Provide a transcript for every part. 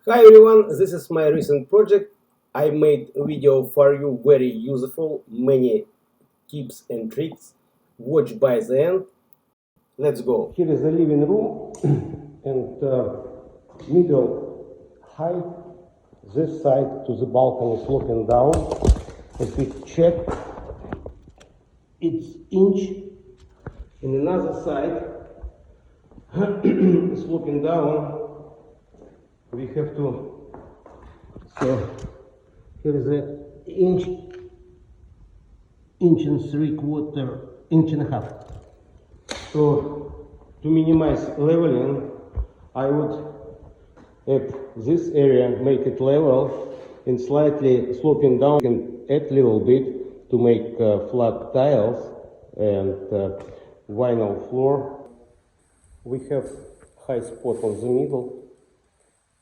Hi everyone, this is my recent project. I made a video for you very useful, many tips and tricks. Watch by the end. Let's go. Here is the living room and middle height. This side to the balcony is looking down. If we check, it's inch. And another side is looking down. We have to, so here is an inch and 3/4, inch and a half. So to minimize leveling, I would at this area make it level and slightly sloping down and add a little bit to make flat tiles and vinyl floor. We have high spot on the middle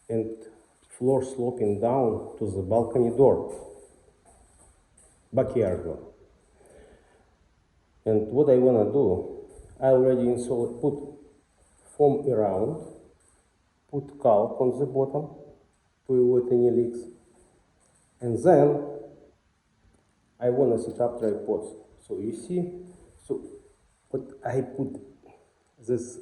and floor sloping down to the balcony door, backyard door. And what I want to do, I already installed, put foam around, put caulk on the bottom to avoid any leaks. And then I want to set up tripods. So you see, so what I put this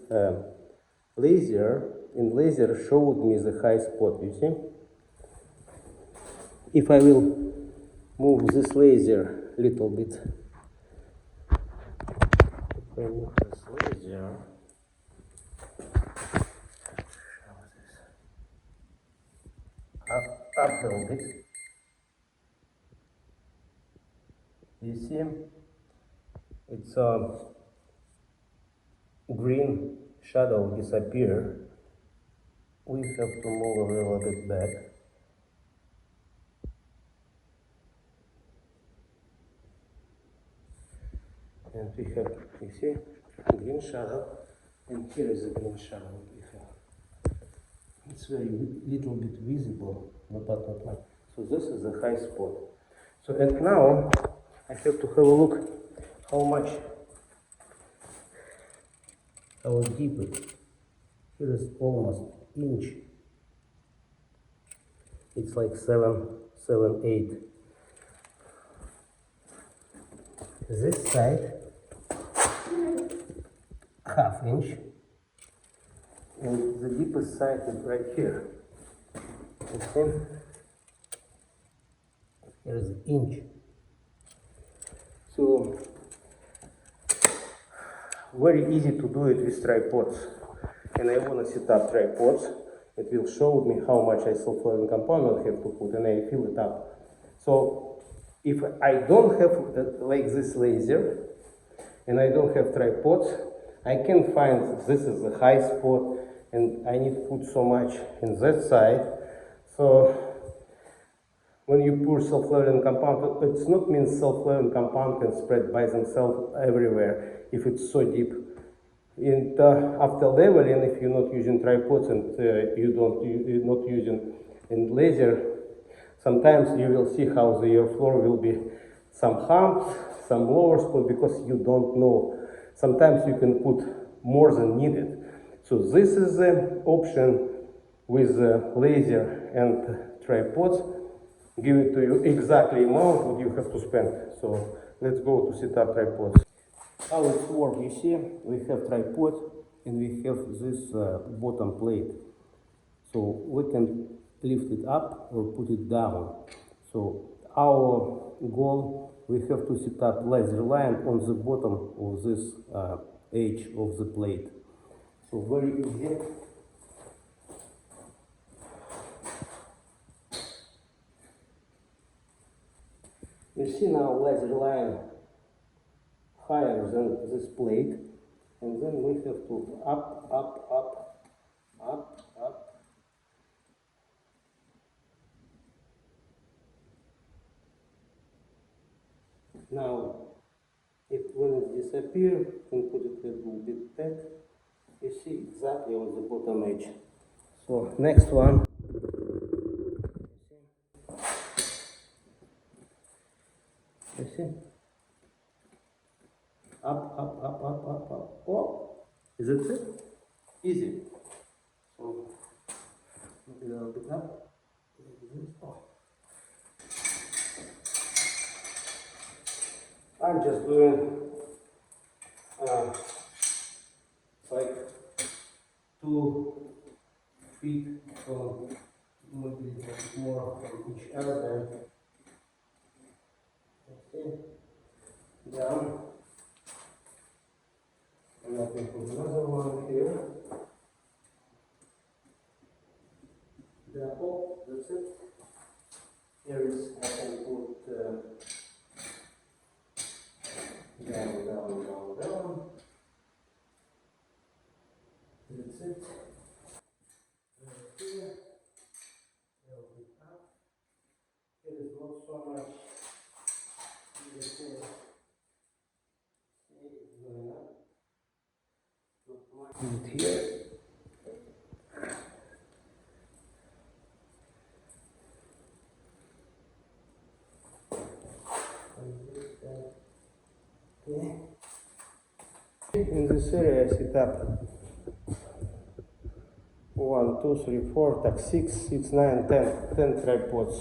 laser, and laser showed me the high spot, you see. If I will move this laser a little bit, if I move this laser, up a little bit, you see, it's green shadow disappear. We have to move a little bit back. And we have, you see, green shadow, and here is the green shadow we have. It's very little bit visible, but not much. So this is the high spot. So and now I have to have a look how deep it. Here is almost inch. It's like 7, 8. This side, ½ inch. And the deepest side is right here. Okay? Here is an inch. So, very easy to do it with tripods. And I want to set up tripods. It will show me how much I self-leveling compound I have to put, and I fill it up. So, if I don't have like this laser, and I don't have tripods, I can find this is the high spot, and I need to put so much in that side. So when you pour self-leveling compound, it's not means self-leveling compound can spread by themselves everywhere if it's so deep. And after leveling, if you're not using tripods and you're not using in laser, sometimes you will see how your floor will be some humps, some lower spot, because you don't know. Sometimes you can put more than needed. So this is the option with laser and tripods. Give it to you exactly amount what you have to spend. So let's go to set up tripods. How it works, you see, we have tripod and we have this bottom plate. So we can lift it up or put it down. So our goal, we have to set up laser line on the bottom of this edge of the plate. So very easy. You see now laser line higher than this plate, and then we have to up, up, up, up, up. Now, when it disappears, you can put it a little bit back. You see exactly on the bottom edge. So next one. You see? Up, up, up, up, up, up. Oh, is it? Easy. So little bit up. Oh. I'm just doing like 2 feet from maybe a bit more from each other. Okay, down. And I can put another one here. Double, that's it. Here is, I can put down, down, down, down. That's it. Here, a little bit up. There is not so much. It's going up. And here. Okay. In this area, I set up 1, 2, 3, 4, tak 6, 9, 10 tripods.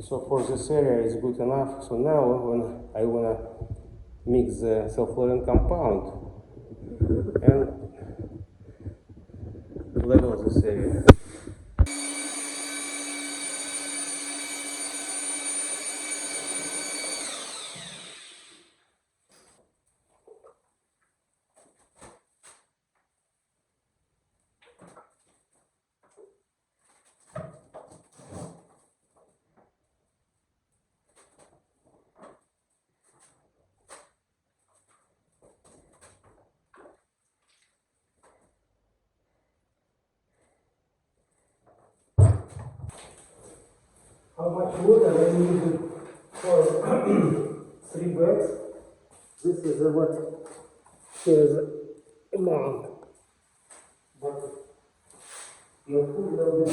So for this area is good enough. So now when I wanna mix the self-flowing compound and level this area. How much water I need for 3 bags? This is what here's amount. But your food will be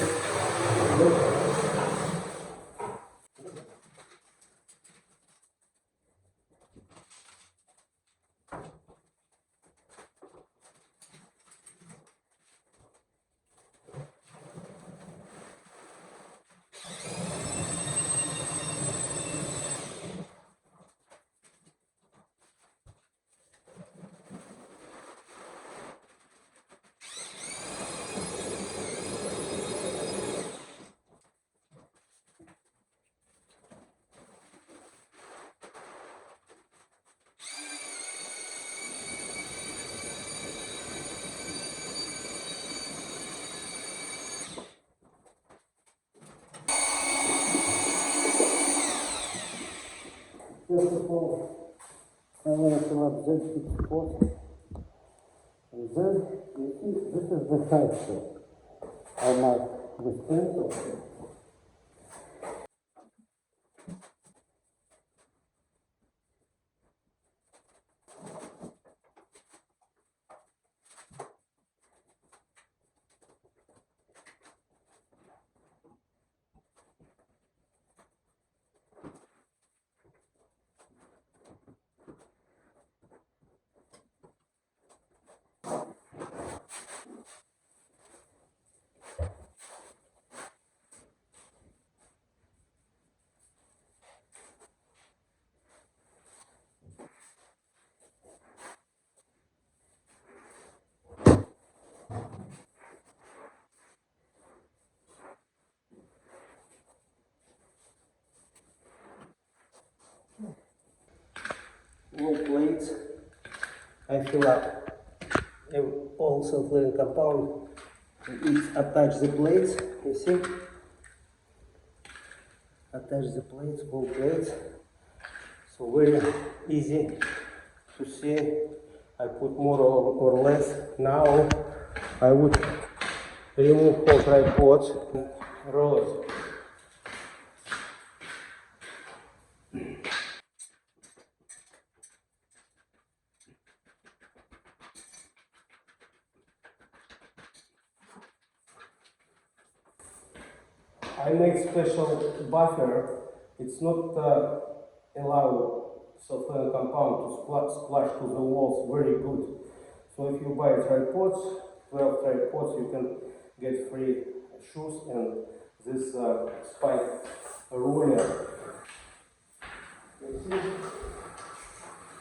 first of all, I want to fill up this big spot. And then, you see, this is the side shot. I mark with pencil. All plates, I fill up all self-flowing compound. Each attach the plates, you see? Attach the plates, all plates. So very easy to see. I put more or less. Now I would remove all tripods and rollers. I make special buffer. It's not allow self-flowing compound to splash to the walls very good. So if you buy tripods, 12 tripods, you can get free shoes and this spike roller. You see?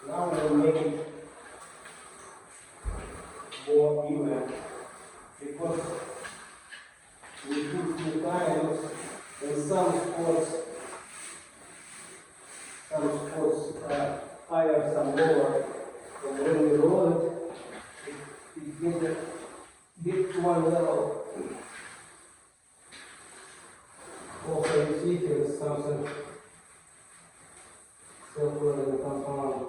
Now we'll make it more even because we put few times and some spots higher, some lower. And when we roll it gets a bit to one level. Also, you see here is something self-learning compound.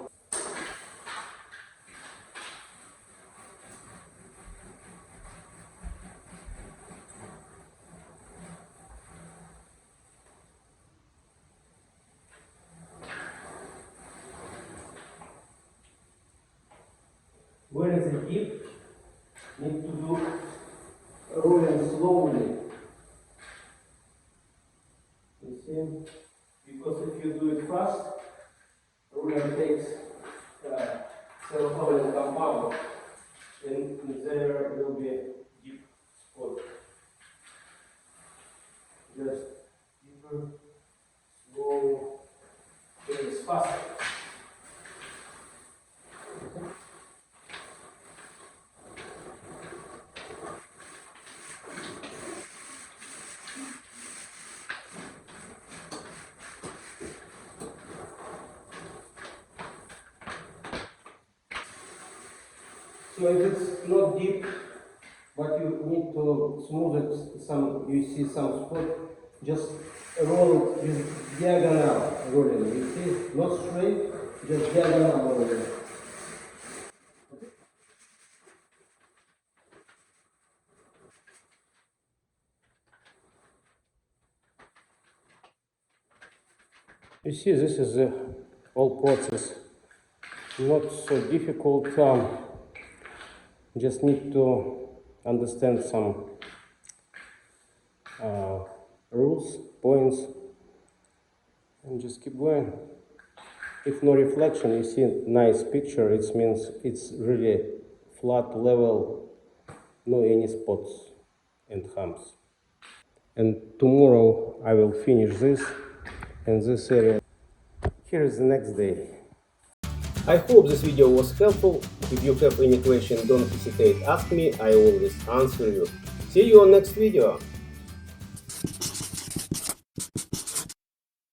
Where is the tip? Need to do rolling slowly. You see? Because if you do it fast, roller takes self-learning compound, and there will be a deep spot. Just deeper, slow, very fast. So if it's not deep, but you need to smooth it, you see some spot, just roll it with diagonal rolling. You see, not straight, just diagonal rolling. You see, this is the whole process. Not so difficult. Just need to understand some rules, points, and just keep going. If no reflection, you see nice picture, it means it's really flat, level, no any spots and humps. And tomorrow I will finish this and this area. Here is the next day. I hope this video was helpful. If you have any question, don't hesitate, ask me, I always answer you. See you on next video.